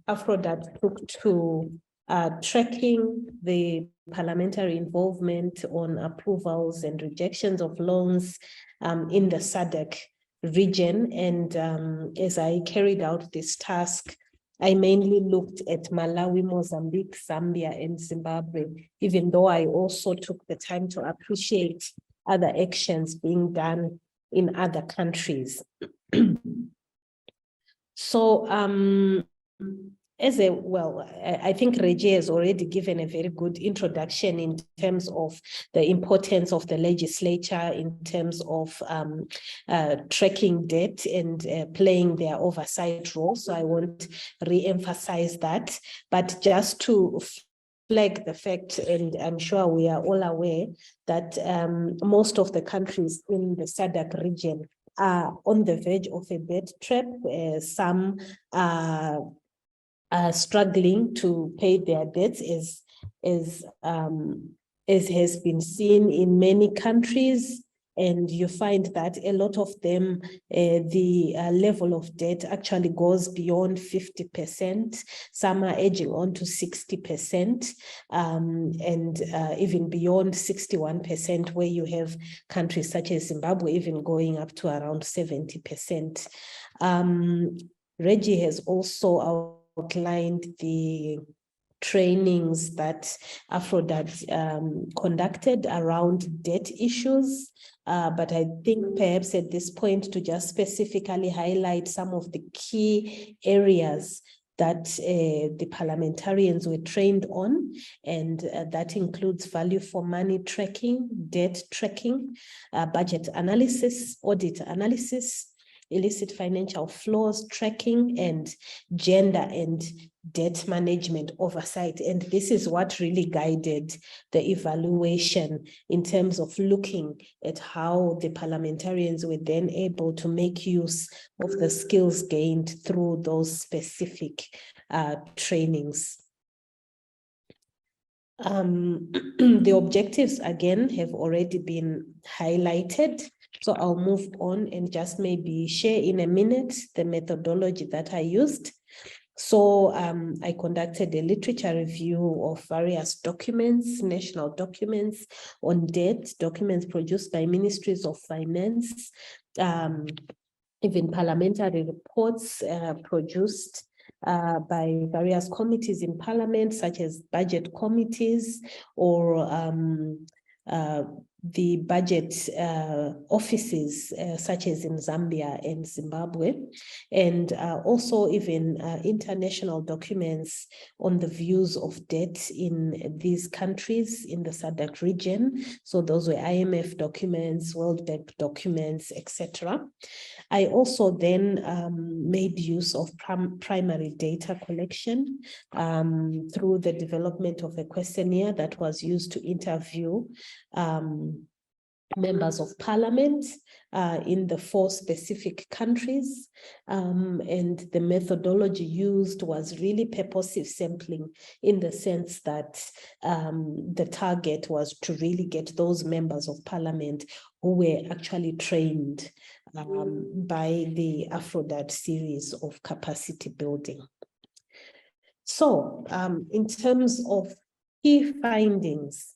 AFRODAD took to tracking the parliamentary involvement on approvals and rejections of loans in the SADC region. And as I carried out this task, I mainly looked at Malawi, Mozambique, Zambia, and Zimbabwe, even though I also took the time to appreciate other actions being done in other countries. So, I think Reggie has already given a very good introduction in terms of the importance of the legislature, in terms of tracking debt and playing their oversight role. So I won't re-emphasize that, but just to flag the fact, and I'm sure we are all aware, that most of the countries in the SADC region are on the verge of a debt trap. Some are struggling to pay their debts, as has been seen in many countries. And you find that a lot of them, the level of debt actually goes beyond 50%. Some are edging on to 60%, and even beyond 61%, where you have countries such as Zimbabwe even going up to around 70%. Reggie has also outlined the trainings that AFRODAD conducted around debt issues. But I think perhaps at this point to just specifically highlight some of the key areas that the parliamentarians were trained on, and that includes value for money tracking, debt tracking, budget analysis, audit analysis, illicit financial flows tracking, and gender and debt management oversight. And this is what really guided the evaluation in terms of looking at how the parliamentarians were then able to make use of the skills gained through those specific trainings. The objectives, again, have already been highlighted. So I'll move on and just maybe share in a minute the methodology that I used. So I conducted a literature review of various documents, national documents on debt, documents produced by ministries of finance, even parliamentary reports produced by various committees in parliament, such as budget committees or the budget offices, such as in Zambia and Zimbabwe, and also even international documents on the views of debt in these countries in the SADC region. So those were IMF documents, World Bank documents, etc. I also then made use of primary data collection through the development of a questionnaire that was used to interview members of parliament in the 4 specific countries. And the methodology used was really purposive sampling, in the sense that the target was to really get those members of parliament who were actually trained by the AFRODAD series of capacity building. So in terms of key findings,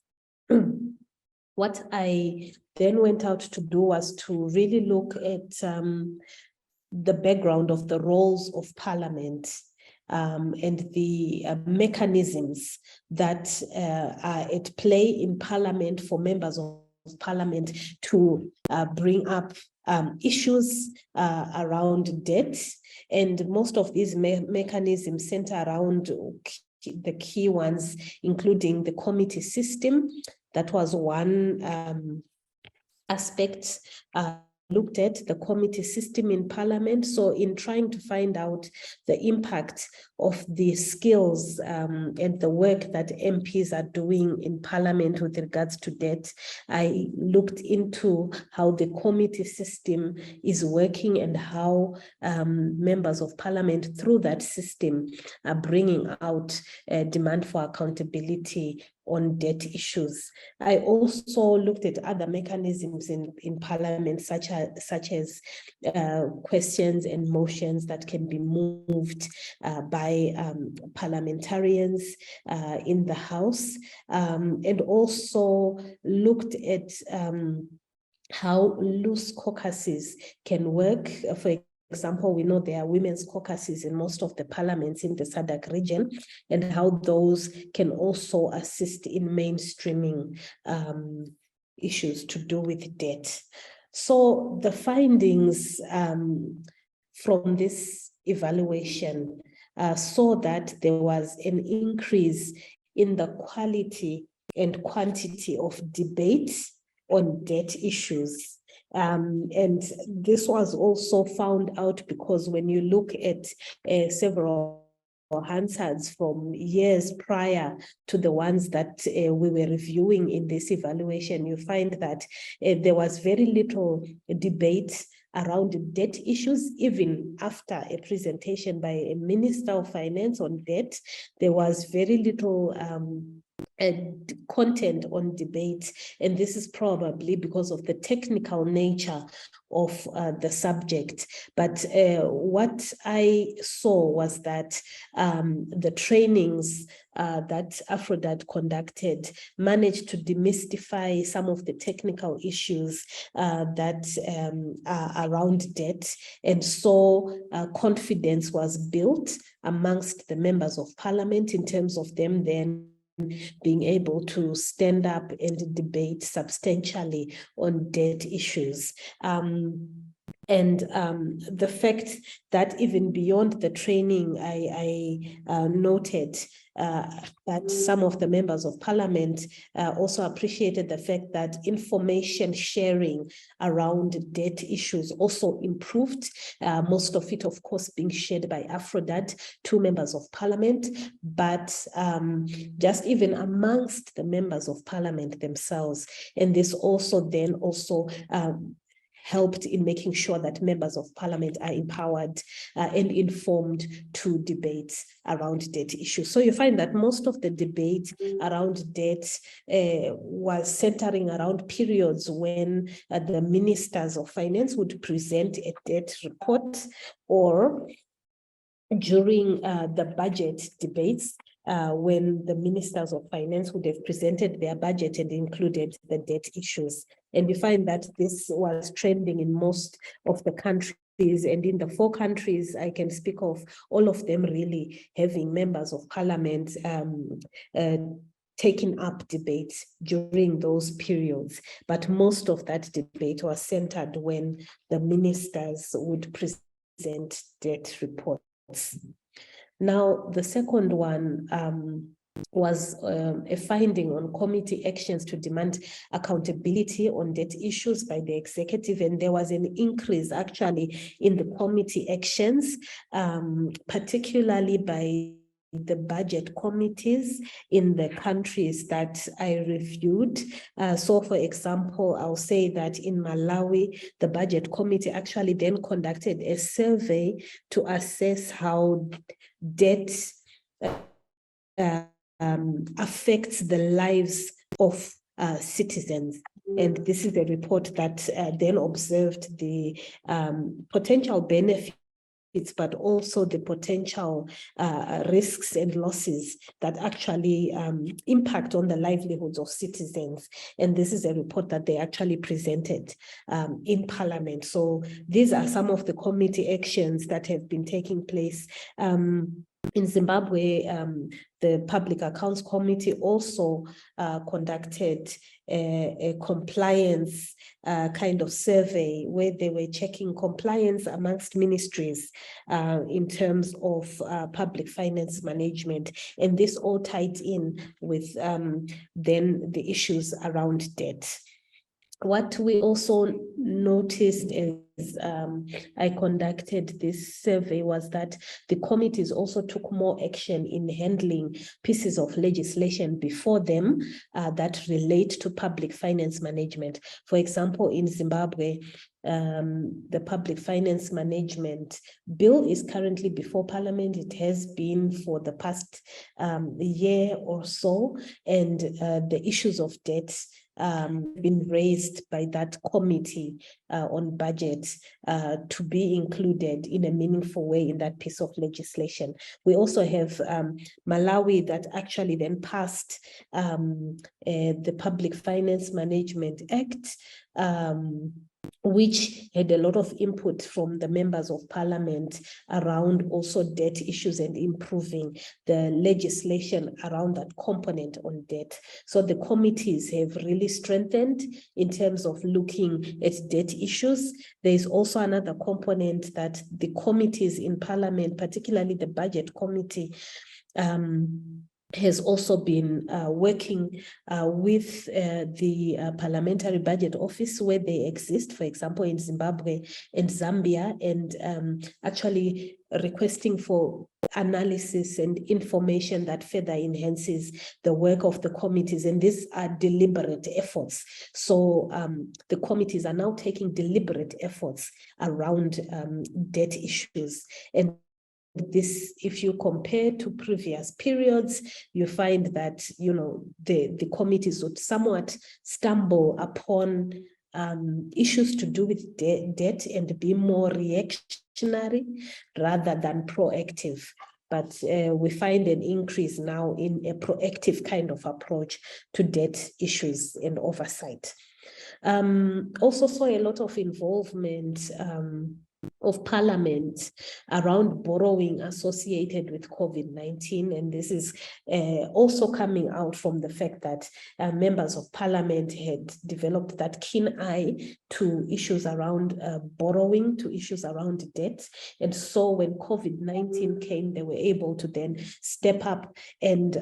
what I then went out to do was to really look at the background of the roles of parliament and the mechanisms that are at play in parliament for members of parliament to bring up issues around debt. And most of these mechanisms center around the key ones, including the committee system. That was one aspect looked at, the committee system in parliament. So in trying to find out the impact of the skills and the work that MPs are doing in parliament with regards to debt, I looked into how the committee system is working and how members of parliament through that system are bringing out a demand for accountability on debt issues. I also looked at other mechanisms in Parliament, such as questions and motions that can be moved by parliamentarians in the House, and also looked at how loose caucuses can work. For example, we know there are women's caucuses in most of the parliaments in the SADC region, and how those can also assist in mainstreaming issues to do with debt. So the findings from this evaluation saw that there was an increase in the quality and quantity of debate on debt issues. And this was also found out because when you look at several Hansards from years prior to the ones that we were reviewing in this evaluation, you find that there was very little debate around debt issues. Even after a presentation by a Minister of Finance on debt, there was very little content on debate, and this is probably because of the technical nature of the subject. But what I saw was that the trainings that AFRODAD conducted managed to demystify some of the technical issues that are around debt, and so confidence was built amongst the members of Parliament in terms of them then being able to stand up and debate substantially on debt issues. And the fact that even beyond the training, I noted that some of the members of Parliament also appreciated the fact that information sharing around debt issues also improved, most of it, of course, being shared by AFRODAD, 2 members of Parliament, but just even amongst the members of Parliament themselves. And this also then also helped in making sure that members of Parliament are empowered and informed to debate around debt issues. So you find that most of the debate around debt was centering around periods when the ministers of finance would present a debt report, or during the budget debates, when the ministers of finance would have presented their budget and included the debt issues. And we find that this was trending in most of the countries, and in the 4 countries I can speak of, all of them really having members of Parliament taking up debates during those periods. But most of that debate was centered when the ministers would present debt reports. Now, the second one was a finding on committee actions to demand accountability on debt issues by the executive, and there was an increase actually in the committee actions, particularly by the budget committees in the countries that I reviewed. So for example, I'll say that in Malawi, the budget committee actually then conducted a survey to assess how debt affects the lives of citizens. And this is a report that then observed the potential benefits, but also the potential risks and losses that actually impact on the livelihoods of citizens. And this is a report that they actually presented in Parliament. So these are some of the committee actions that have been taking place. In Zimbabwe, the Public Accounts Committee also conducted a compliance kind of survey where they were checking compliance amongst ministries in terms of public finance management. And this all tied in with then the issues around debt. What we also noticed as I conducted this survey was that the committees also took more action in handling pieces of legislation before them that relate to public finance management. For example, in Zimbabwe, the public finance management bill is currently before Parliament. It has been for the past year or so, and the issues of debt been raised by that committee on budget to be included in a meaningful way in that piece of legislation. We also have Malawi that actually then passed the Public Finance Management Act, which had a lot of input from the members of parliament around also debt issues and improving the legislation around that component on debt. So the committees have really strengthened in terms of looking at debt issues. There is also another component that the committees in parliament, particularly the budget committee, has also been working with the Parliamentary Budget Office where they exist, for example, in Zimbabwe and Zambia, and actually requesting for analysis and information that further enhances the work of the committees. And these are deliberate efforts. So the committees are now taking deliberate efforts around debt issues. And this, if you compare to previous periods, you find that, you know, the committees would somewhat stumble upon issues to do with debt and be more reactionary rather than proactive. But we find an increase now in a proactive kind of approach to debt issues and oversight. Also saw a lot of involvement of Parliament around borrowing associated with COVID-19. And this is also coming out from the fact that members of Parliament had developed that keen eye to issues around borrowing, to issues around debt. And so when COVID-19 came, they were able to then step up and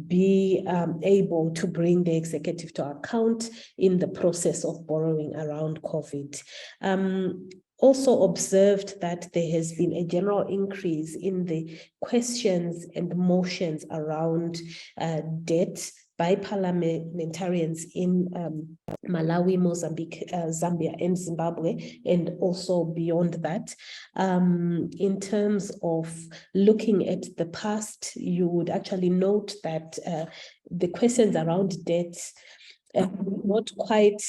be able to bring the executive to account in the process of borrowing around COVID. Also observed that there has been a general increase in the questions and motions around debt by parliamentarians in Malawi, Mozambique, Zambia, and Zimbabwe, and also beyond that. In terms of looking at the past, you would actually note that the questions around debt not quite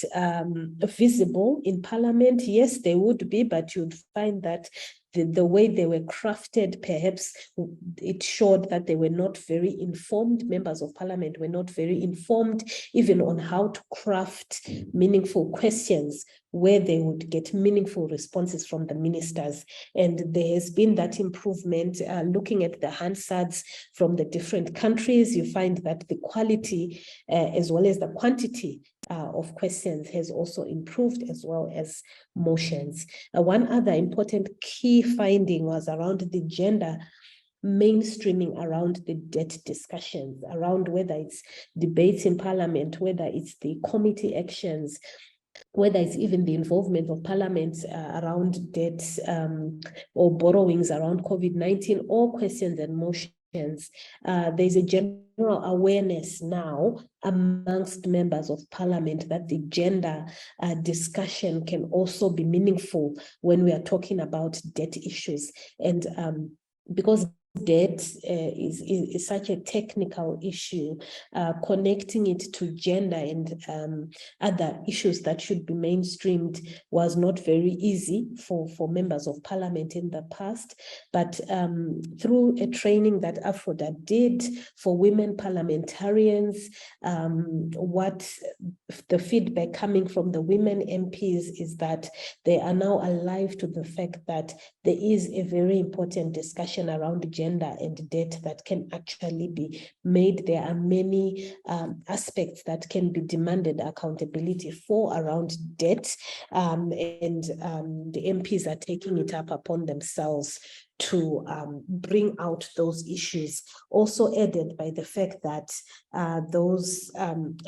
visible in Parliament. Yes, they would be, but you'd find that the way they were crafted, perhaps it showed that they were not very informed. Members of Parliament were not very informed even on how to craft meaningful questions where they would get meaningful responses from the ministers. And there has been that improvement. Looking at the Hansards from the different countries, you find that the quality as well as the quantity of questions has also improved, as well as motions. One other important key finding was around the gender mainstreaming around the debt discussions, around whether it's debates in Parliament, whether it's the committee actions, whether it's even the involvement of Parliament around debt or borrowings around COVID-19, or questions and motions. There's a general awareness now amongst members of Parliament that the gender discussion can also be meaningful when we are talking about debt issues. And because debt is such a technical issue, connecting it to gender and other issues that should be mainstreamed was not very easy for members of Parliament in the past. But through a training that AFRODAD did for women parliamentarians, what the feedback coming from the women MPs is that they are now alive to the fact that there is a very important discussion around gender and debt that can actually be made. There are many aspects that can be demanded accountability for around debt, and the MPs are taking it up upon themselves to bring out those issues. Also aided by the fact that those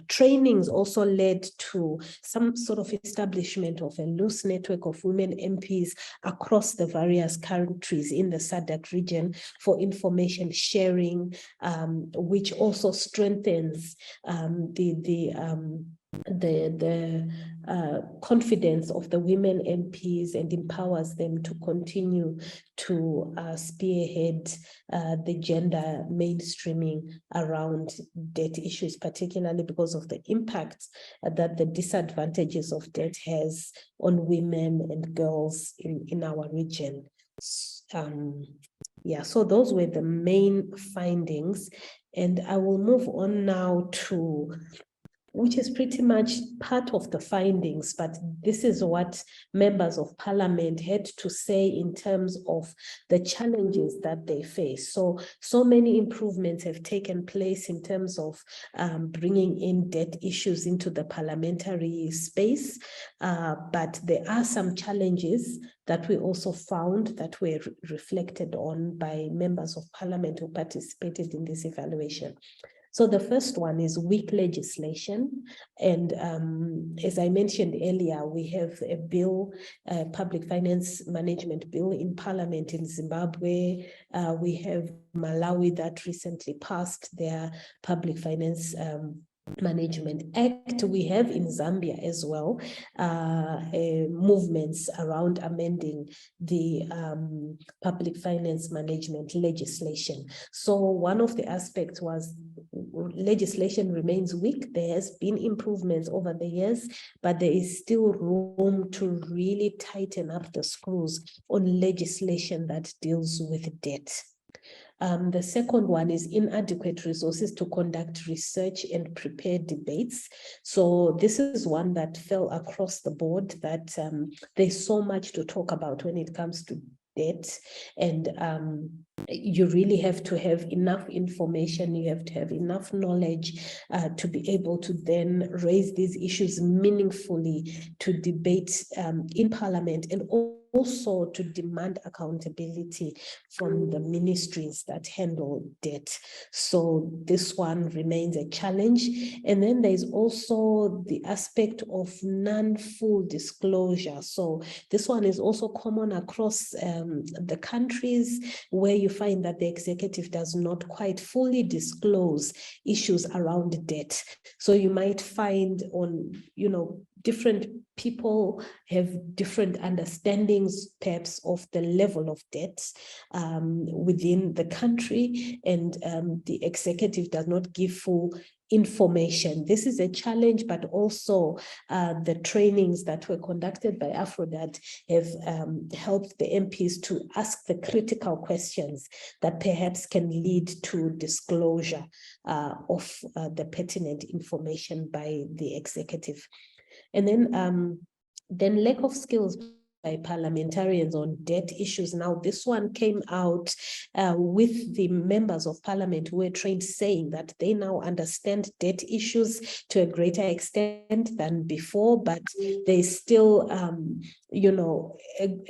trainings also led to some sort of establishment of a loose network of women MPs across the various countries in the SADC region for information sharing, which also strengthens the confidence of the women MPs and empowers them to continue to spearhead the gender mainstreaming around debt issues, particularly because of the impacts that the disadvantages of debt has on women and girls in our region. Yeah, so those were the main findings. And I will move on now to, which is pretty much part of the findings, but this is what members of parliament had to say in terms of the challenges that they face. So many improvements have taken place in terms of bringing in debt issues into the parliamentary space, but there are some challenges that we also found that were reflected on by members of parliament who participated in this evaluation. So the first one is weak legislation. And as I mentioned earlier, we have a bill, public finance management bill in parliament in Zimbabwe. We have Malawi that recently passed their public finance Management Act. We have in Zambia as well movements around amending the public finance management legislation. So one of the aspects was legislation remains weak. There has been improvements over the years, but there is still room to really tighten up the screws on legislation that deals with debt. The second one is inadequate resources to conduct research and prepare debates. So this is one that fell across the board, that there's so much to talk about when it comes to debt, and you really have to have enough information, you have to have enough knowledge to be able to then raise these issues meaningfully, to debate in parliament, and also to demand accountability from the ministries that handle debt. So this one remains a challenge. And then there's also the aspect of non-full disclosure. So this one is also common across the countries, where you find that the executive does not quite fully disclose issues around debt. So you might find different people have different understandings perhaps of the level of debt within the country, and the executive does not give full information. This is a challenge, but also the trainings that were conducted by AFRODAD have helped the MPs to ask the critical questions that perhaps can lead to disclosure of the pertinent information by the executive. And then lack of skills by parliamentarians on debt issues. Now, this one came out with the members of parliament who were trained, saying that they now understand debt issues to a greater extent than before, but there's still, a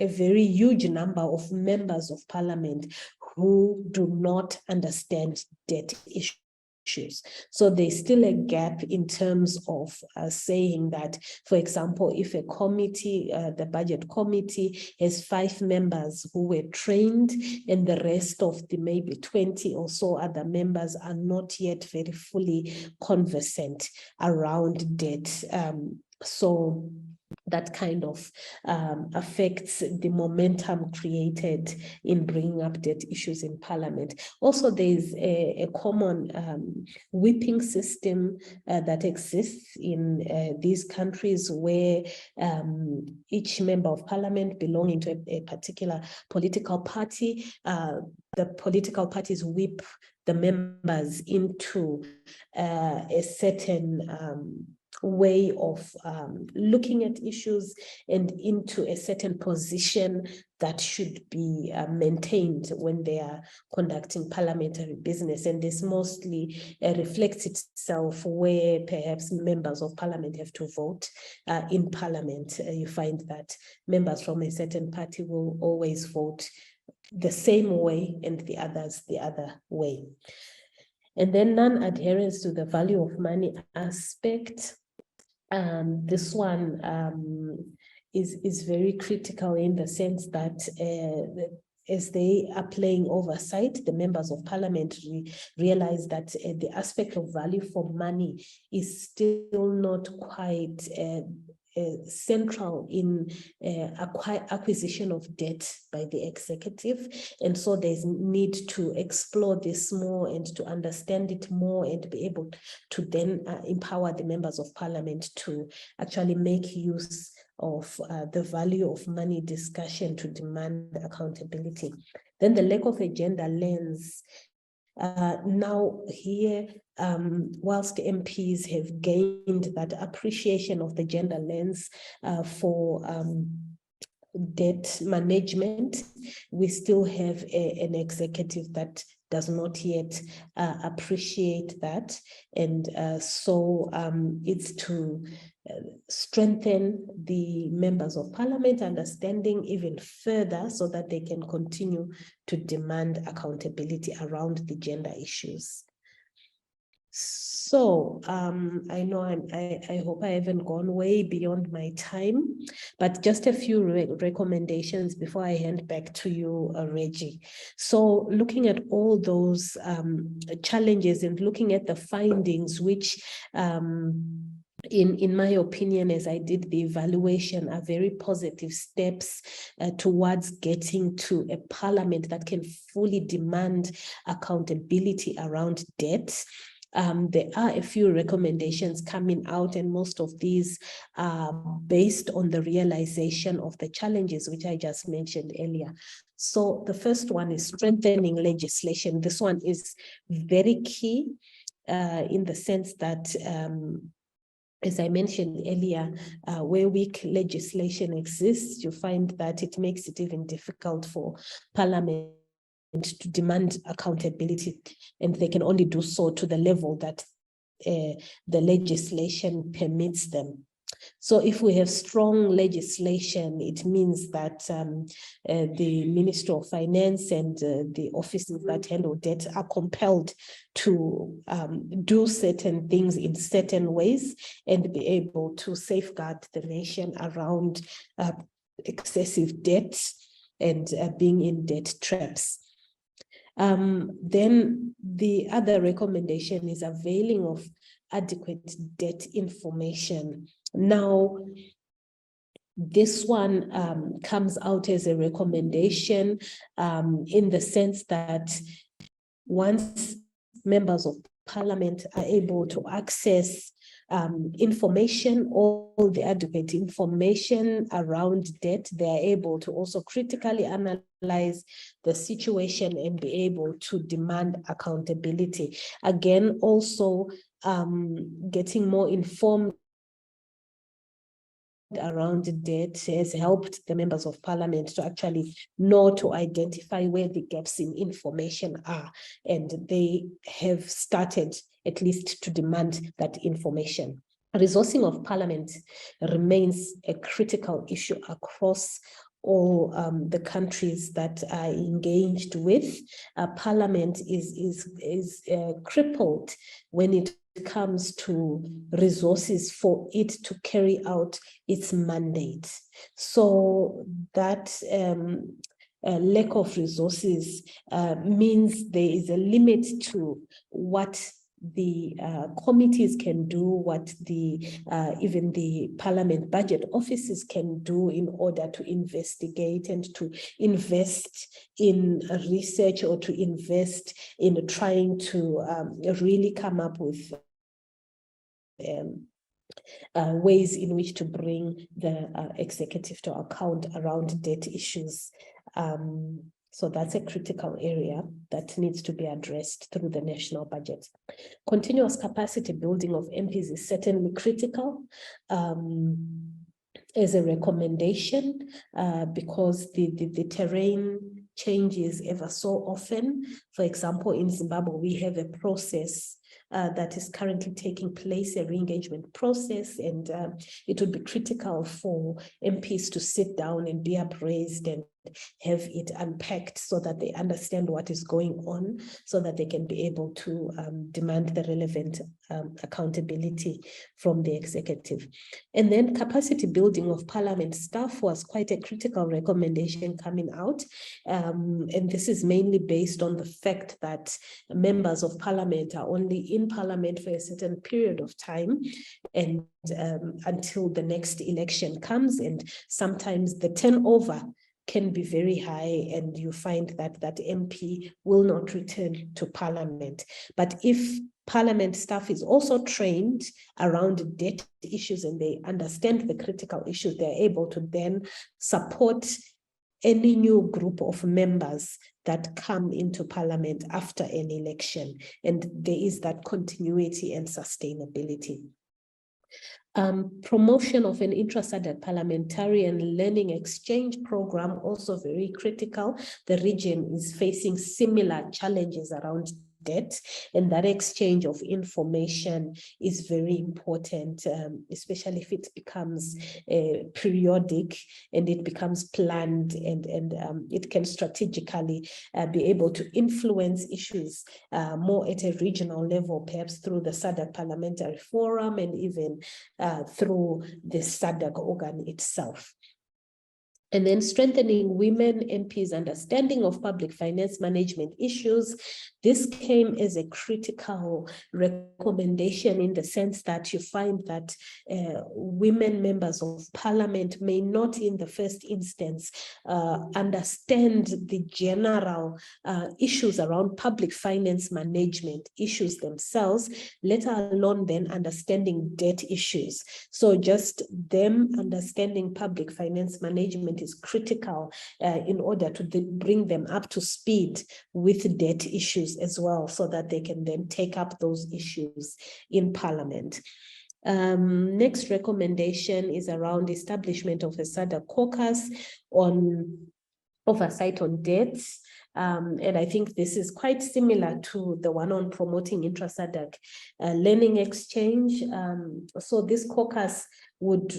very huge number of members of parliament who do not understand debt issues. So there's still a gap in terms of saying that, for example, if a committee, the budget committee, has 5 members who were trained, and the rest of the maybe 20 or so other members are not yet very fully conversant around debt. So that kind of affects the momentum created in bringing up debt issues in parliament. Also, there's a common whipping system that exists in these countries, where each member of parliament belonging to a particular political party, the political parties whip the members into a certain way of looking at issues and into a certain position that should be maintained when they are conducting parliamentary business. And this mostly reflects itself where perhaps members of parliament have to vote in parliament. You find that members from a certain party will always vote the same way and the others the other way. And then non-adherence to the value of money aspect. This one is very critical in the sense that as they are playing oversight, the members of parliament realize that the aspect of value for money is still not quite central in acquisition of debt by the executive. And so there's need to explore this more and to understand it more and be able to then empower the members of parliament to actually make use of the value of money discussion to demand accountability. Then the lack of a gender lens. Now here, whilst MPs have gained that appreciation of the gender lens for debt management, we still have an executive that does not yet appreciate that. And so it's to strengthen the members of parliament understanding even further so that they can continue to demand accountability around the gender issues. So I know I hope I haven't gone way beyond my time, but just a few recommendations before I hand back to you, Reggie. So looking at all those challenges and looking at the findings, which in my opinion, as I did the evaluation, are very positive steps towards getting to a parliament that can fully demand accountability around debt. There are a few recommendations coming out, and most of these are based on the realization of the challenges which I just mentioned earlier. So the first one is strengthening legislation. This one is very key in the sense that as I mentioned earlier, where weak legislation exists, you find that it makes it even difficult for parliament to demand accountability, and they can only do so to the level that the legislation permits them. So if we have strong legislation, it means that the Ministry of Finance and the offices that handle debt are compelled to do certain things in certain ways and be able to safeguard the nation around excessive debt and being in debt traps. Then the other recommendation is availing of adequate debt information. Now, this one comes out as a recommendation in the sense that once members of parliament are able to access information, all the adequate information around debt, they are able to also critically analyze the situation and be able to demand accountability. Again, also getting more informed around debt has helped the members of parliament to actually know to identify where the gaps in information are, and they have started at least to demand that information. Resourcing of parliament remains a critical issue across all the countries that are engaged with. Parliament is crippled when it comes to resources for it to carry out its mandate. So that lack of resources means there is a limit to what the committees can do, what the even the parliament budget offices can do in order to investigate and to invest in research or to invest in trying to really come up with ways in which to bring the executive to account around debt issues. So that's a critical area that needs to be addressed through the national budget. Continuous capacity building of MPs is certainly critical as a recommendation because the terrain changes ever so often. For example, in Zimbabwe, we have a process that is currently taking place, a re-engagement process, and it would be critical for MPs to sit down and be appraised and have it unpacked so that they understand what is going on, so that they can be able to demand the relevant accountability from the executive. And then capacity building of Parliament staff was quite a critical recommendation coming out. And this is mainly based on the fact that members of Parliament are only in Parliament for a certain period of time, and until the next election comes, and sometimes the turnover can be very high, and you find that that MP will not return to Parliament. But if Parliament staff is also trained around debt issues and they understand the critical issues, they're able to then support any new group of members that come into Parliament after an election. And there is that continuity and sustainability. Promotion of an intra-SADC parliamentarian learning exchange program, also very critical. The region is facing similar challenges around debt, and that exchange of information is very important, especially if it becomes periodic and it becomes planned, and it can strategically be able to influence issues more at a regional level, perhaps through the SADC Parliamentary Forum and even through the SADC organ itself. And then strengthening women MPs' understanding of public finance management issues. This came as a critical recommendation in the sense that you find that women members of Parliament may not in the first instance understand the general issues around public finance management issues themselves, let alone then understanding debt issues. So just them understanding public finance management is critical in order to bring them up to speed with debt issues as well, so that they can then take up those issues in Parliament. Next recommendation is around establishment of a SADC caucus on oversight on debts. And I think this is quite similar to the one on promoting intra-SADC learning exchange. So this caucus would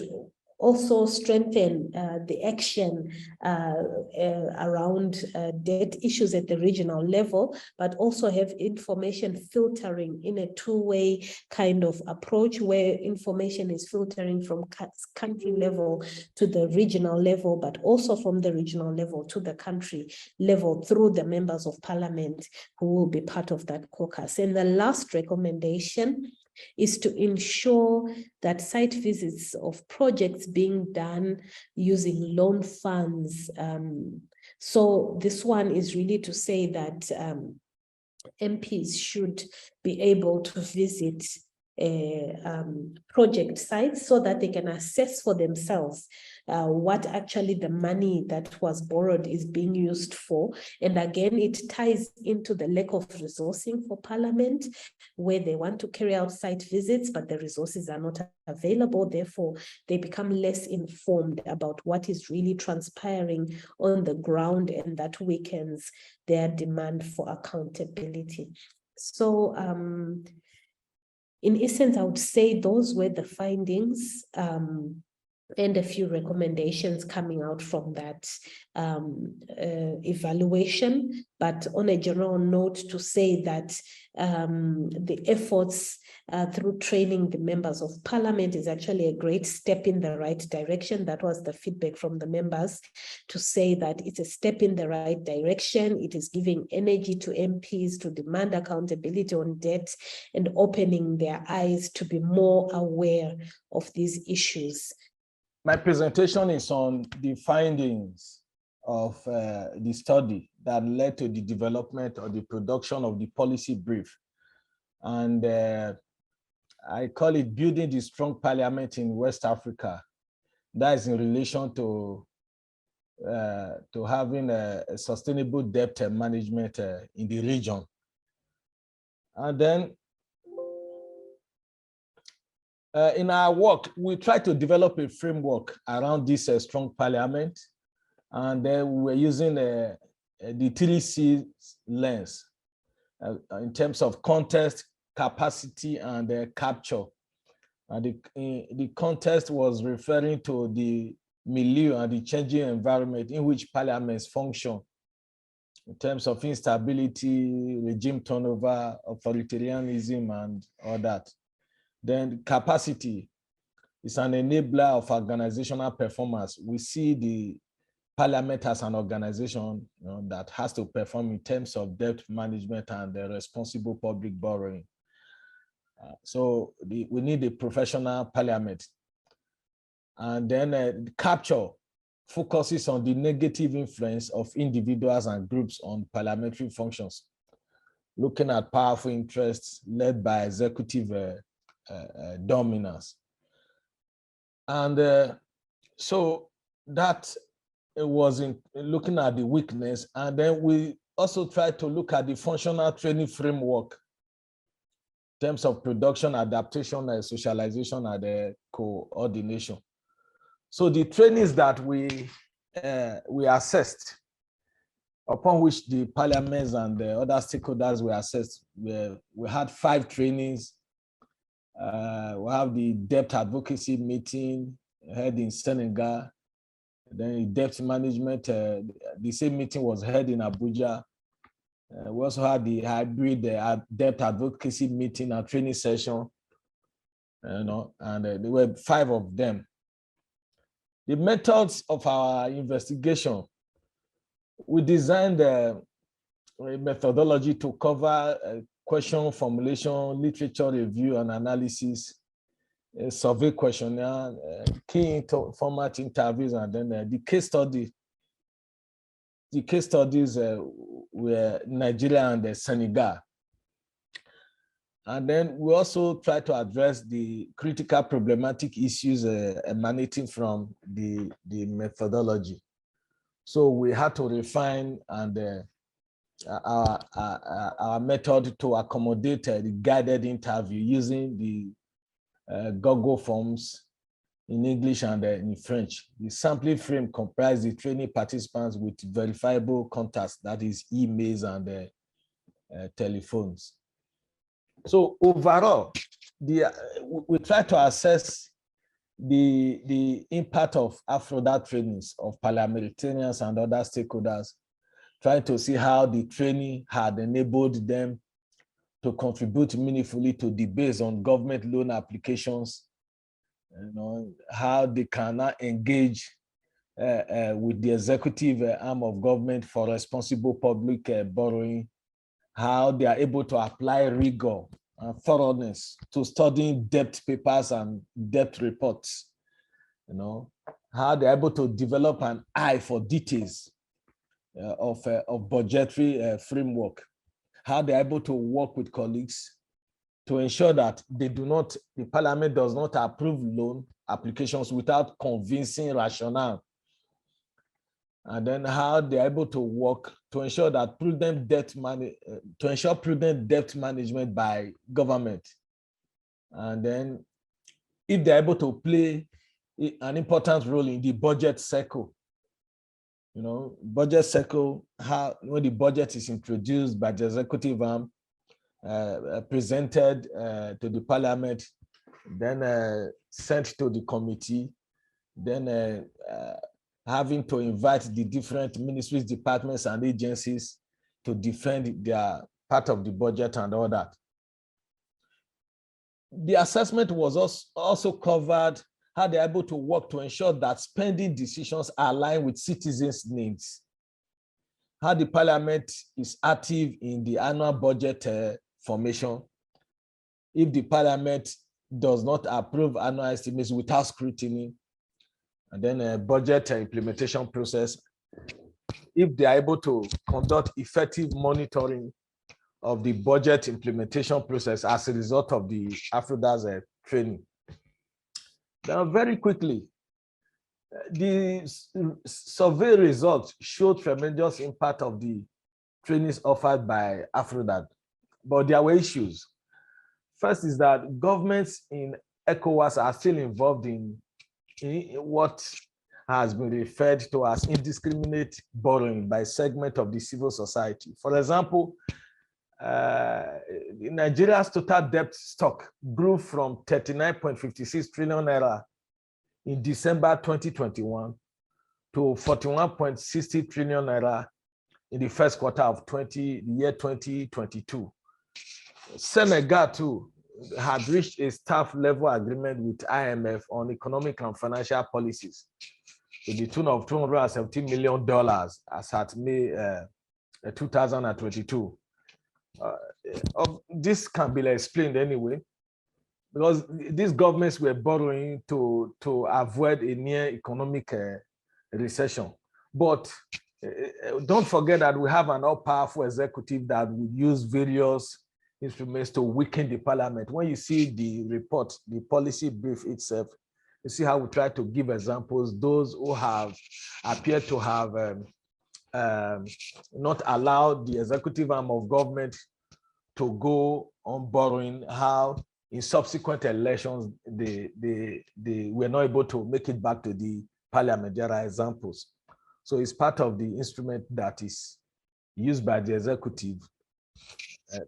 also strengthen the action around debt issues at the regional level, but also have information filtering in a two-way kind of approach, where information is filtering from country level to the regional level, but also from the regional level to the country level through the members of Parliament who will be part of that caucus. And the last recommendation is to ensure that site visits of projects being done using loan funds. So this one is really to say that MPs should be able to visit project sites so that they can assess for themselves what actually the money that was borrowed is being used for. And again, it ties into the lack of resourcing for Parliament, where they want to carry out site visits, but the resources are not available. Therefore, they become less informed about what is really transpiring on the ground, and that weakens their demand for accountability. So, in essence, I would say those were the findings and a few recommendations coming out from that evaluation. But on a general note, to say that the efforts through training the members of Parliament is actually a great step in the right direction. That was the feedback from the members, to say that it's a step in the right direction. It is giving energy to MPs to demand accountability on debt and opening their eyes to be more aware of these issues. My presentation is on the findings of the study that led to the development or the production of the policy brief. And I call it Building the Strong Parliament in West Africa. That is in relation to having a sustainable debt management in the region. And then in our work, we try to develop a framework around this strong parliament, and then we're using the 3C lens in terms of context, capacity, and capture. And the context was referring to the milieu and the changing environment in which parliaments function in terms of instability, regime turnover, authoritarianism, and all that. Then capacity is an enabler of organizational performance. We see the parliament as an organization, that has to perform in terms of debt management and the responsible public borrowing. So we need a professional parliament. And then capture focuses on the negative influence of individuals and groups on parliamentary functions, looking at powerful interests led by executive dominance. And so that was in looking at the weakness. And then we also tried to look at the functional training framework in terms of production, adaptation, socialization, and coordination. So the trainings that we assessed, upon which the parliaments and the other stakeholders were assessed, we had 5 trainings. We have the debt advocacy meeting held in Senegal. Then debt management, the same meeting was held in Abuja. We also had the hybrid debt advocacy meeting and training session, and there were 5 of them. The methods of our investigation, we designed a methodology to cover question formulation, literature review and analysis, a survey questionnaire, key format interviews, and then the case study. The case studies were Nigeria and Senegal. And then we also try to address the critical problematic issues emanating from the methodology. So we had to refine and our method to accommodate the guided interview using the Google Forms in English and in French. The sampling frame comprised the training participants with verifiable contacts, that is emails and telephones. So overall, we try to assess the impact of AFRODAD trainings of parliamentarians and other stakeholders, trying to see how the training had enabled them to contribute meaningfully to debates on government loan applications, how they can now engage with the executive arm of government for responsible public borrowing, how they are able to apply rigor and thoroughness to studying debt papers and debt reports, how they're able to develop an eye for details of budgetary framework, how they're able to work with colleagues to ensure that the parliament does not approve loan applications without convincing rationale, and then how they're able to work to ensure that prudent debt management by government, and then if they're able to play an important role in the budget cycle. Budget cycle, how when the budget is introduced by the executive arm, presented to the parliament, then sent to the committee, then having to invite the different ministries, departments, and agencies to defend their part of the budget and all that. The assessment was also covered how they're able to work to ensure that spending decisions align with citizens' needs, how the parliament is active in the annual budget formation. If the parliament does not approve annual estimates without scrutiny, and then a budget implementation process, if they are able to conduct effective monitoring of the budget implementation process as a result of the AFRODAD training. Now, very quickly, the survey results showed tremendous impact of the trainings offered by AFRODAD, but there were issues. First is that governments in ECOWAS are still involved in what has been referred to as indiscriminate borrowing by segment of the civil society. For example, Nigeria's total debt stock grew from 39.56 trillion naira in December 2021 to 41.60 trillion naira in the first quarter of the year 2022. Senegal too had reached a staff level agreement with IMF on economic and financial policies to the tune of $217 million as at May 2022. This can be explained anyway, because these governments were borrowing to avoid a near economic recession. But don't forget that we have an all-powerful executive that will use various instruments to weaken the parliament. When you see the report, the policy brief itself, you see how we try to give examples. Those who have appeared to have not allowed the executive arm of government to go on borrowing, how in subsequent elections they were not able to make it back to the parliament. There are examples. So it's part of the instrument that is used by the executive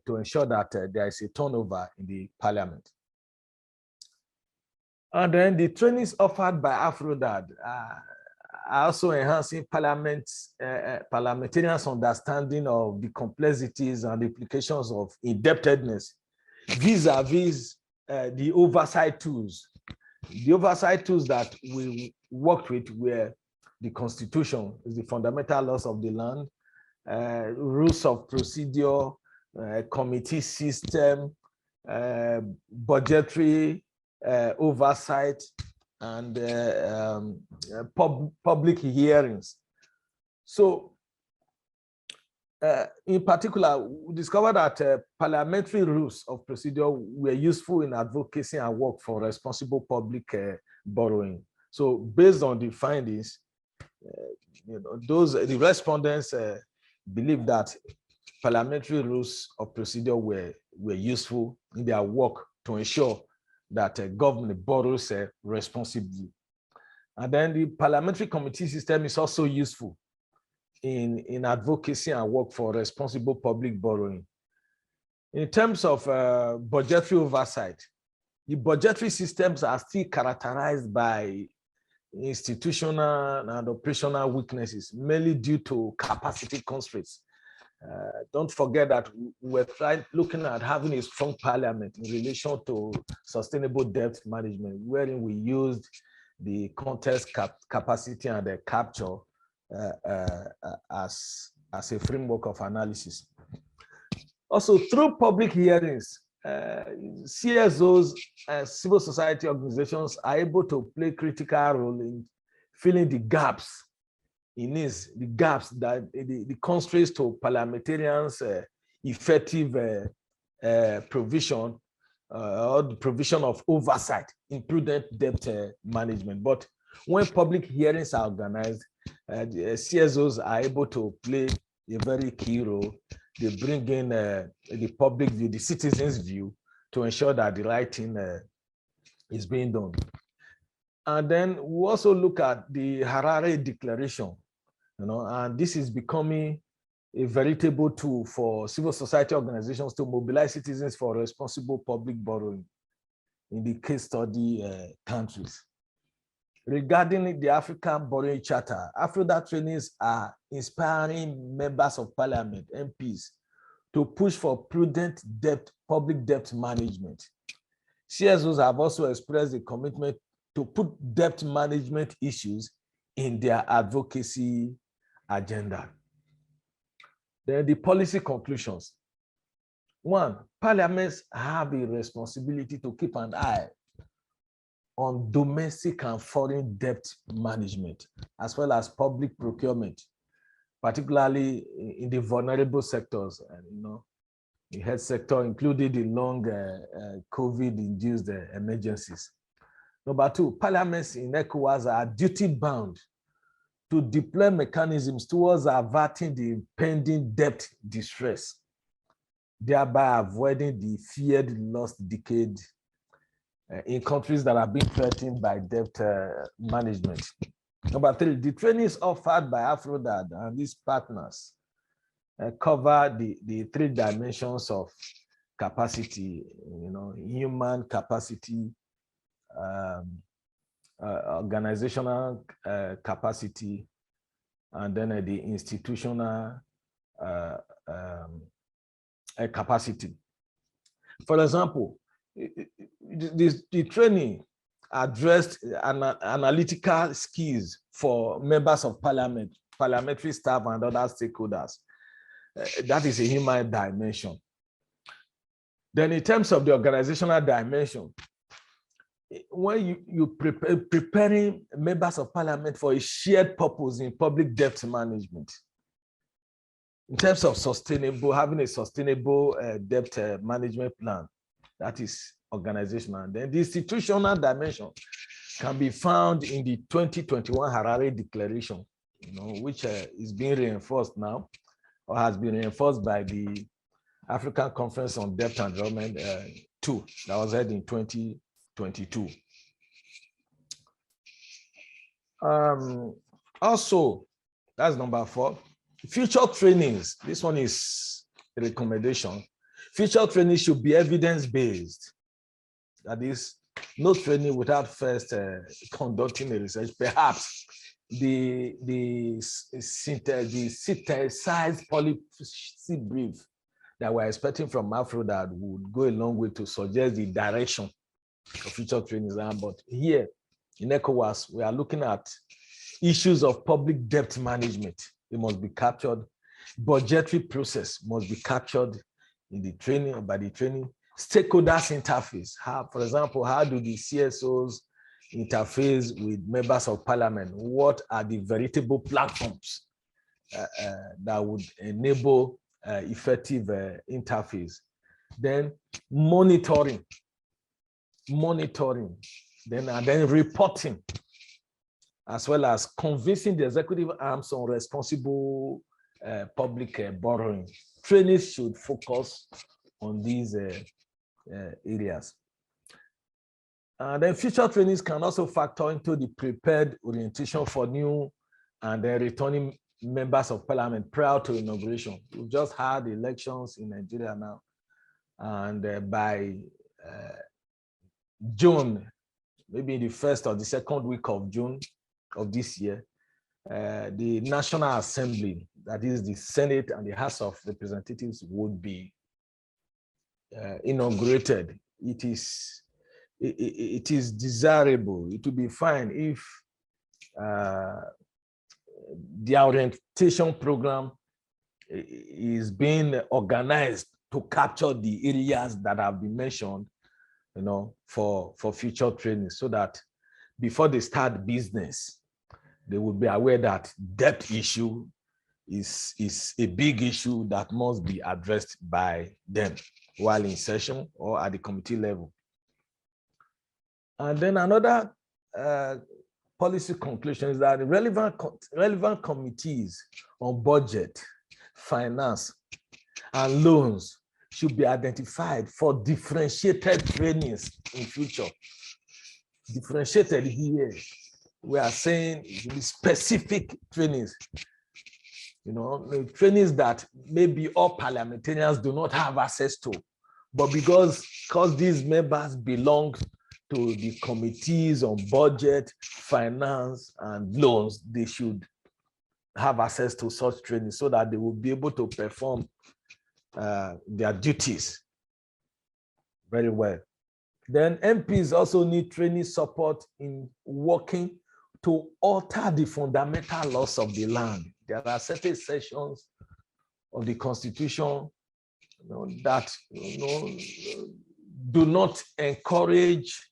to ensure that there is a turnover in the parliament. And then the trainings offered by AFRODAD are also enhancing parliamentarians' understanding of the complexities and implications of indebtedness vis-a-vis the oversight tools. The oversight tools that we worked with were the Constitution, is the fundamental laws of the land, rules of procedure, committee system, budgetary oversight, and public hearings. So in particular, we discovered that parliamentary rules of procedure were useful in advocacy and work for responsible public borrowing. So based on the findings, the respondents believe that parliamentary rules of procedure were useful in their work to ensure that government borrows responsibly. And then the parliamentary committee system is also useful in advocacy and work for responsible public borrowing. In terms of budgetary oversight, the budgetary systems are still characterized by institutional and operational weaknesses, mainly due to capacity constraints. Don't forget that we're looking at having a strong parliament in relation to sustainable debt management, wherein we used the contest capacity and the capture as a framework of analysis. Also, through public hearings, CSOs and civil society organizations are able to play a critical role in filling the gaps the constraints to parliamentarians' effective provision or the provision of oversight in prudent debt management. But when public hearings are organized, the CSOs are able to play a very key role. They bring in the public view, the citizens' view, to ensure that the right thing is being done. And then we also look at the Harare Declaration, and this is becoming a veritable tool for civil society organizations to mobilize citizens for responsible public borrowing in the case study countries. Regarding the African Borrowing Charter, AFRODAD trainings are inspiring members of parliament, MPs, to push for prudent public debt management. CSOs have also expressed a commitment to put debt management issues in their advocacy agenda. Then the policy conclusions. One, parliaments have a responsibility to keep an eye on domestic and foreign debt management, as well as public procurement, particularly in the vulnerable sectors, the health sector, including the long COVID-induced emergencies. Number two, parliaments in ECOWAS are duty-bound to deploy mechanisms towards averting the impending debt distress, thereby avoiding the feared lost decade in countries that are being threatened by debt management. Number three, the trainings offered by AFRODAD and its partners cover the three dimensions of capacity, human capacity, organizational capacity, and then the institutional capacity. For example, the training addressed analytical skills for members of parliament, parliamentary staff, and other stakeholders. That is a human dimension. Then in terms of the organizational dimension, when you preparing members of parliament for a shared purpose in public debt management, in terms of having a sustainable debt management plan, that is organizational. Then the institutional dimension can be found in the 2021 Harare Declaration, which is being reinforced now, or has been reinforced by the African Conference on Debt and Development 2 that was held in 2022. Also, that's number 4. Future trainings. This one is a recommendation. Future training should be evidence-based. That is, no training without first conducting a research. Perhaps the synthesized policy brief that we're expecting from AFRODAD would go a long way to suggest the direction of future trainings. But here in ECOWAS, we are looking at issues of public debt management. It must be captured. Budgetary process must be captured in the training, by the training. Stakeholders interface. For example, how do the CSOs interface with members of parliament? What are the veritable platforms that would enable effective interface? Then monitoring, then reporting, as well as convincing the executive arms on responsible public borrowing. Trainings should focus on these areas. And then future trainings can also factor into the prepared orientation for new and then returning members of parliament prior to inauguration. We've just had elections in Nigeria now, and by June, maybe the first or the second week of June of this year, the National Assembly, that is the Senate and the House of Representatives, would be inaugurated. It is desirable, it would be fine if the orientation program is being organized to capture the areas that have been mentioned, for future training, so that before they start business, they will be aware that debt issue is a big issue that must be addressed by them while in session or at the committee level. And then another policy conclusion is that the relevant committees on budget, finance, and loans should be identified for differentiated trainings in future. Differentiated here, we are saying specific trainings, trainings that maybe all parliamentarians do not have access to, but because these members belong to the committees on budget, finance, and loans, they should have access to such training so that they will be able to perform their duties very well. Then MPs also need training support in working to alter the fundamental laws of the land. There are certain sections of the Constitution that do not encourage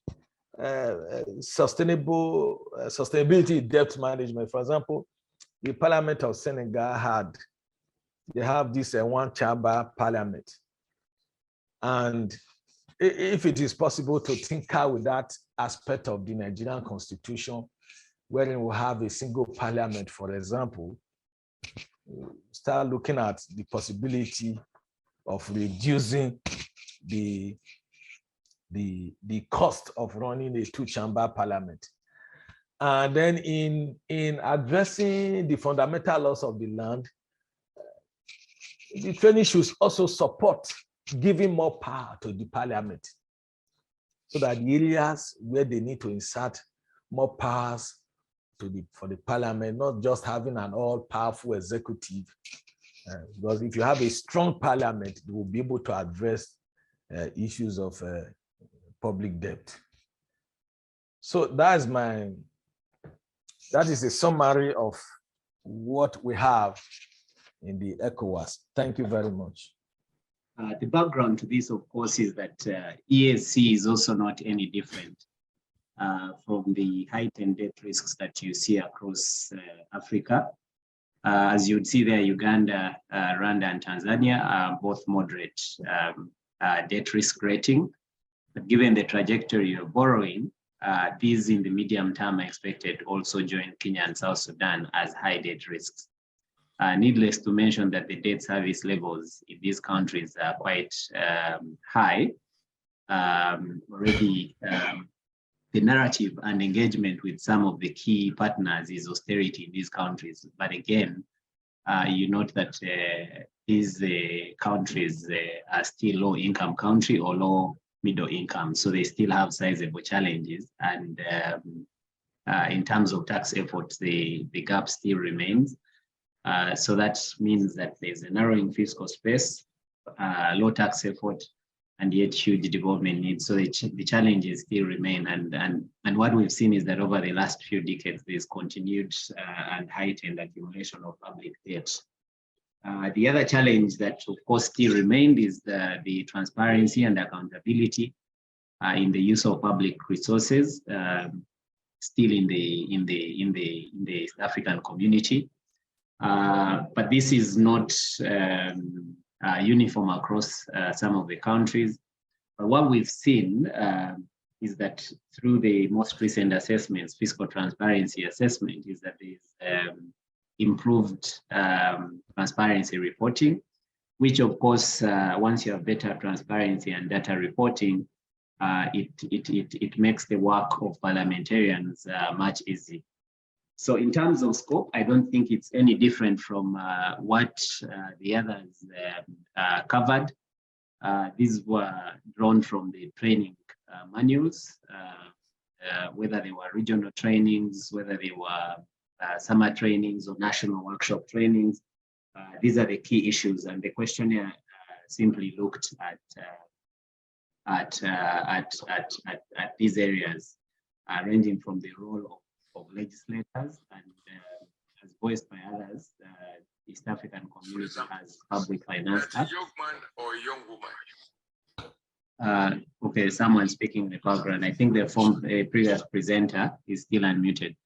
sustainability debt management. For example, the Parliament of Senegal they have this one-chamber parliament. And if it is possible to tinker with that aspect of the Nigerian Constitution, wherein we have a single parliament, for example, start looking at the possibility of reducing the cost of running a two-chamber parliament. And then in addressing the fundamental laws of the land, the training should also support giving more power to the parliament so that the areas where they need to insert more powers for the parliament, not just having an all-powerful executive. Because if you have a strong parliament, they will be able to address issues of public debt. So that is a summary of what we have in the ECOWAS. Thank you very much. The background to this, of course, is that ESC is also not any different from the heightened debt risks that you see across Africa. As you'd see there, Uganda, Rwanda, and Tanzania are both moderate debt risk rating. But given the trajectory of borrowing, these in the medium term are expected also join Kenya and South Sudan as high debt risks. Needless to mention that the debt service levels in these countries are quite high. Already, the narrative and engagement with some of the key partners is austerity in these countries. But again, you note that these countries are still low income country or low middle income. So they still have sizable challenges. And in terms of tax efforts, the gap still remains. So that means that there's a narrowing fiscal space, low tax effort, and yet huge development needs. So the challenges still remain. And what we've seen is that over the last few decades, there's continued and heightened accumulation of public debt. The other challenge that, of course, still remained is the transparency and accountability in the use of public resources, still in the East African community. But this is not uniform across some of the countries. But what we've seen is that through the most recent assessments, fiscal transparency assessment, is that there's improved transparency reporting, which of course, once you have better transparency and data reporting, it makes the work of parliamentarians much easier. So in terms of scope, I don't think it's any different from what the others covered. These were drawn from the training manuals, whether they were regional trainings, whether they were summer trainings or national workshop trainings. These are the key issues, and the questionnaire simply looked at these areas, ranging from the role of legislators and, as voiced by others, East African community as public finance. That's a young man or a young woman. Okay, someone speaking in the background. I think the previous presenter is still unmuted.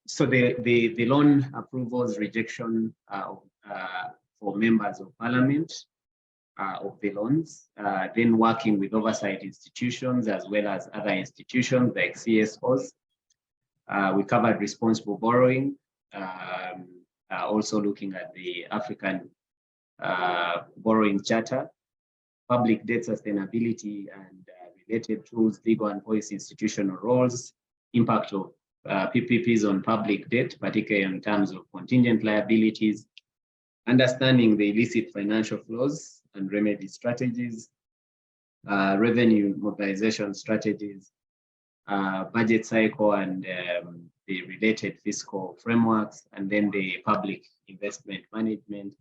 So the loan approvals rejection for members of parliament of the loans, then working with oversight institutions as well as other institutions like CSOs. We covered responsible borrowing, also looking at the African borrowing charter, public debt sustainability and related tools, legal and policy institutional roles, impact of PPPs on public debt, particularly in terms of contingent liabilities, understanding the illicit financial flows and remedy strategies, revenue mobilization strategies, budget cycle and the related fiscal frameworks, and then the public investment management.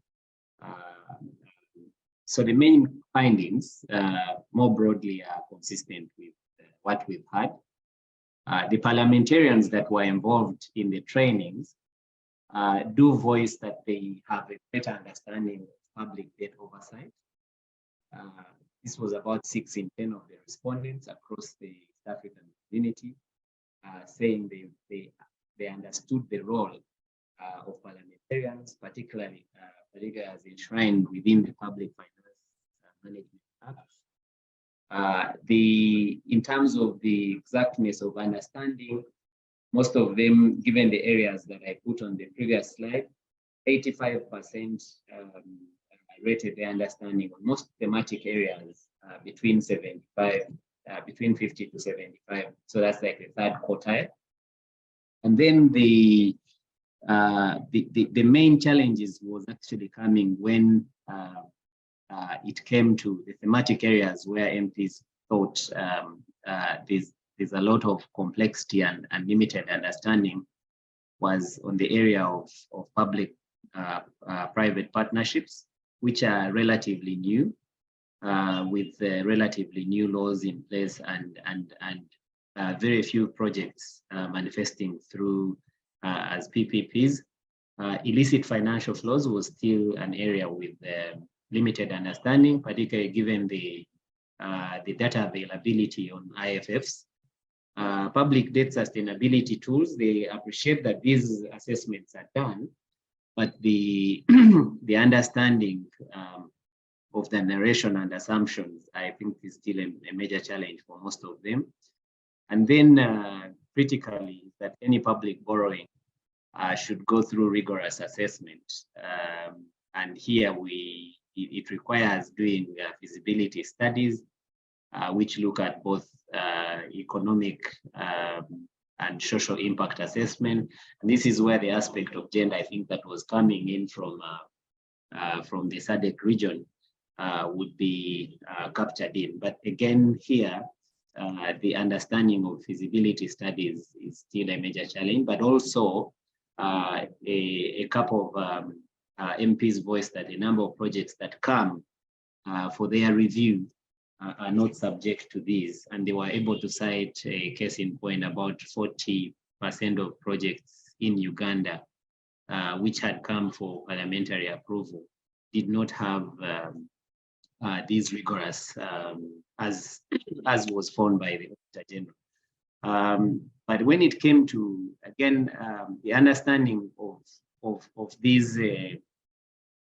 So the main findings, more broadly, are consistent with what we've had. The parliamentarians that were involved in the trainings do voice that they have a better understanding of public debt oversight. This was about 6 in 10 of the respondents across the East African community, saying they understood the role of parliamentarians, particularly as enshrined within the Public Finance Management Act. In terms of the exactness of understanding, most of them, given the areas that I put on the previous slide, 85% rated their understanding on most thematic areas between 50 to 75. So that's like the third quartile. And then the main challenges was actually coming when it came to the thematic areas where MPs thought there's a lot of complexity and limited understanding was on the area of public-private partnerships, which are relatively new, with relatively new laws in place and very few projects manifesting through as PPPs. Illicit financial flows was still an area with limited understanding, particularly given the data availability on IFFs. Public debt sustainability tools, they appreciate that these assessments are done, but the understanding of the narration and assumptions, I think, is still a major challenge for most of them. And then critically, that any public borrowing should go through rigorous assessment. And here it requires doing feasibility studies, which look at both economic and social impact assessment. And this is where the aspect of gender, I think, that was coming in from the SADC region would be captured in. But again, here, the understanding of feasibility studies is still a major challenge, but also a couple of MPs voiced that a number of projects that come for their review are not subject to these, and they were able to cite a case in point about 40% of projects in Uganda, which had come for parliamentary approval, did not have these rigorous, as was found by the Auditor General. But when it came to, again, the understanding of these,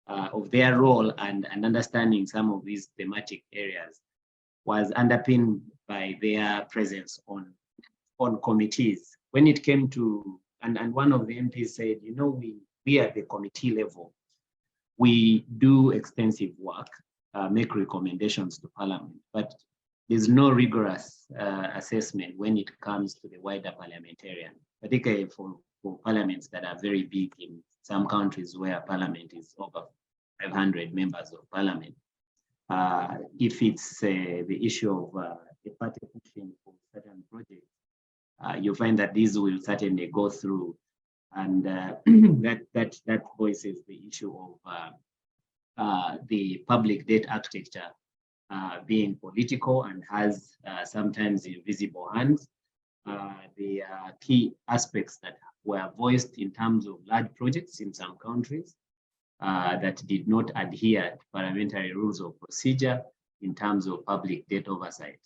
of their role and understanding some of these thematic areas was underpinned by their presence on committees. When it came to, and one of the MPs said, you know, we at the committee level, we do extensive work, make recommendations to Parliament, but there's no rigorous assessment when it comes to the wider parliamentarian, particularly for parliaments that are very big in some countries where Parliament is over 500 members of Parliament. If it's the issue of a party pushing for certain projects, you find that these will certainly go through, and that voices the issue of the public debt architecture being political and has sometimes invisible hands. The key aspects that were voiced in terms of large projects in some countries that did not adhere to parliamentary rules of procedure in terms of public debt oversight.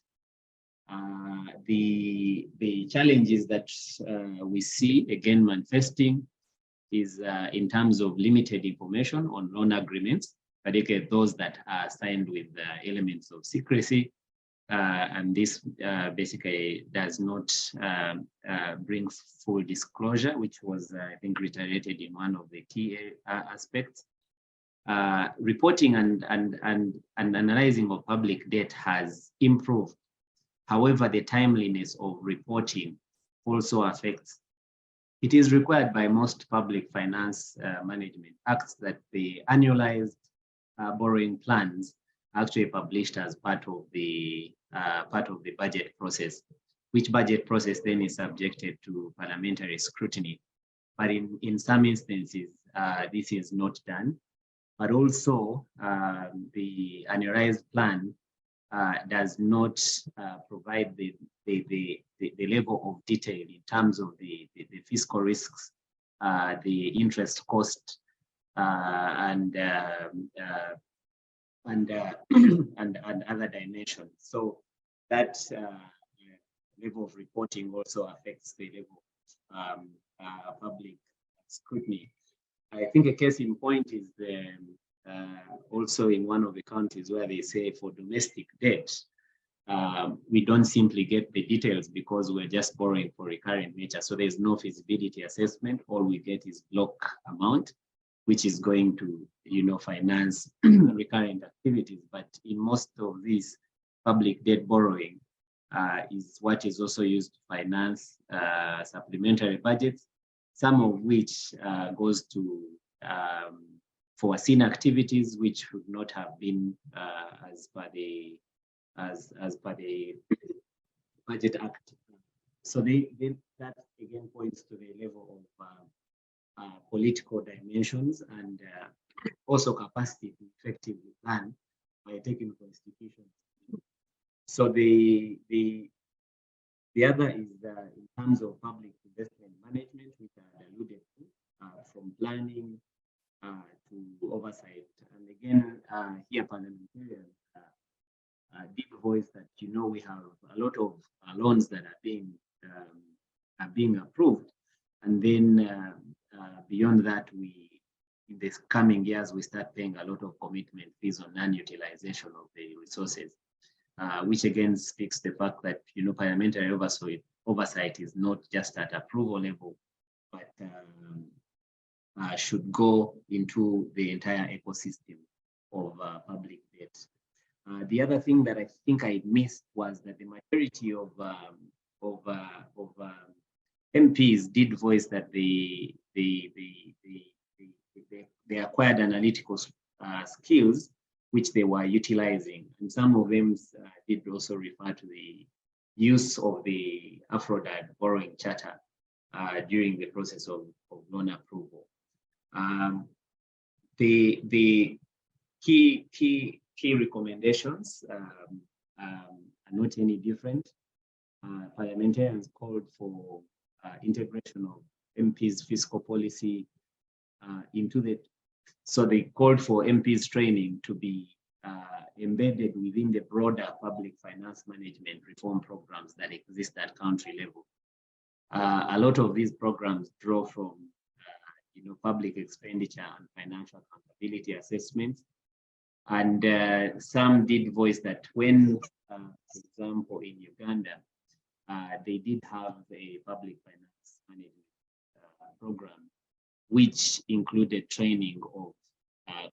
The challenges that we see again manifesting is in terms of limited information on loan agreements, particularly those that are signed with elements of secrecy. And this basically does not bring full disclosure, which was, I think, reiterated in one of the key aspects. Reporting and analyzing of public debt has improved. However, the timeliness of reporting also affects. It is required by most public finance management acts that the annualized borrowing plans actually published as part of the budget process, which budget process then is subjected to parliamentary scrutiny. But in some instances, this is not done. But also, the annualized plan does not provide the level of detail in terms of the fiscal risks, the interest cost, and other dimensions. So that level of reporting also affects the level of public scrutiny. I think a case in point is also in one of the countries where they say for domestic debt, we don't simply get the details because we're just borrowing for recurrent nature. So there's no feasibility assessment. All we get is block amount, which is going to, finance recurrent activities. But in most of these public debt borrowing is what is also used to finance supplementary budgets, some of which goes to foreseen activities which would not have been as per the Budget Act So that again points to the level of political dimensions and also capacity to effectively plan by technical institutions. So the other is in terms of public investment management, which I alluded to, from planning to oversight. And again, here parliamentarians did voice that, we have a lot of loans that are being approved. And then beyond that, in the coming years, we start paying a lot of commitment fees on non-utilization of the resources, which again speaks the fact that, parliamentary oversight is not just at approval level, but should go into the entire ecosystem of public debt. The other thing that I think I missed was that the majority of MPs did voice that they acquired analytical skills which they were utilizing, and some of them did also refer to the use of the AFRODAD borrowing charter during the process of loan approval. The key recommendations are not any different. Parliamentarians called for integration of MPs' fiscal policy so they called for MPs training to be embedded within the broader public finance management reform programs that exist at country level. A lot of these programs draw from public expenditure and financial accountability assessments. And some did voice that when, for example, in Uganda, they did have a public finance management program, which included training of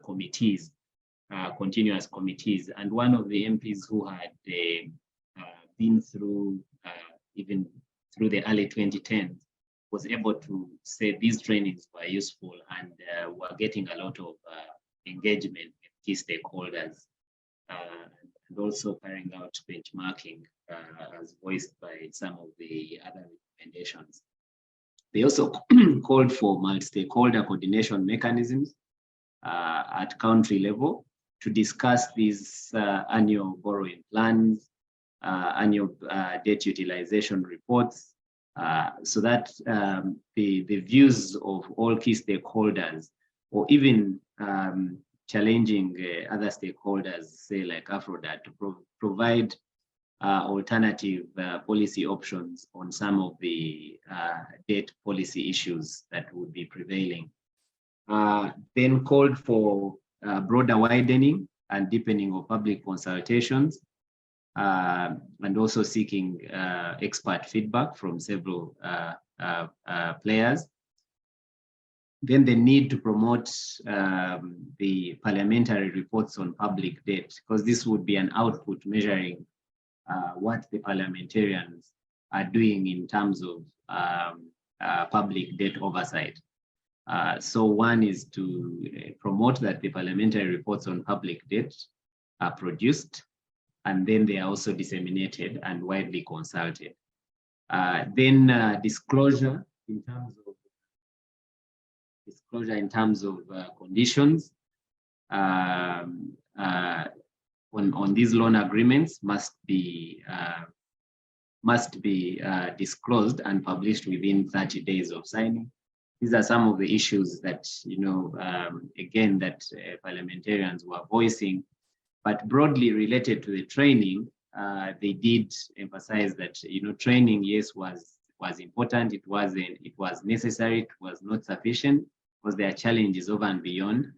committees, continuous committees. And one of the MPs who had been through, even through the early 2010s, was able to say these trainings were useful and were getting a lot of engagement with key stakeholders, and also carrying out benchmarking as voiced by some of the other recommendations. They also called for multi-stakeholder coordination mechanisms at country level to discuss these annual borrowing plans, annual debt utilization reports, so that the views of all key stakeholders, or even challenging other stakeholders, say like AFRODAD, to provide alternative policy options on some of the debt policy issues that would be prevailing. Then called for broader widening and deepening of public consultations, and also seeking expert feedback from several players. Then the need to promote the parliamentary reports on public debt, because this would be an output measuring what the parliamentarians are doing in terms of public debt oversight. So one is to promote that the parliamentary reports on public debt are produced, and then they are also disseminated and widely consulted. Then disclosure in terms of conditions on these loan agreements must be disclosed and published within 30 days of signing. These are some of the issues that, again, that parliamentarians were voicing, but broadly related to the training, they did emphasize that, training, yes, was important. It was necessary. It was not sufficient because there are challenges over and beyond.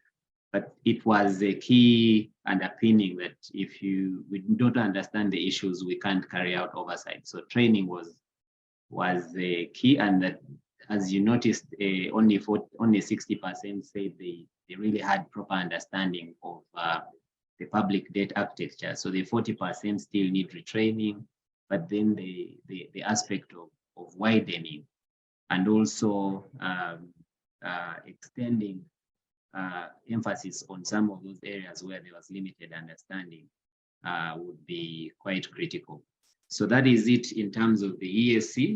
But it was a key underpinning that if we don't understand the issues, we can't carry out oversight. So training was the key, and that, as you noticed, only 60% said they really had proper understanding of the public debt architecture. So the 40% still need retraining, but then the aspect of widening and also extending emphasis on some of those areas where there was limited understanding would be quite critical. So that is it in terms of the ESC.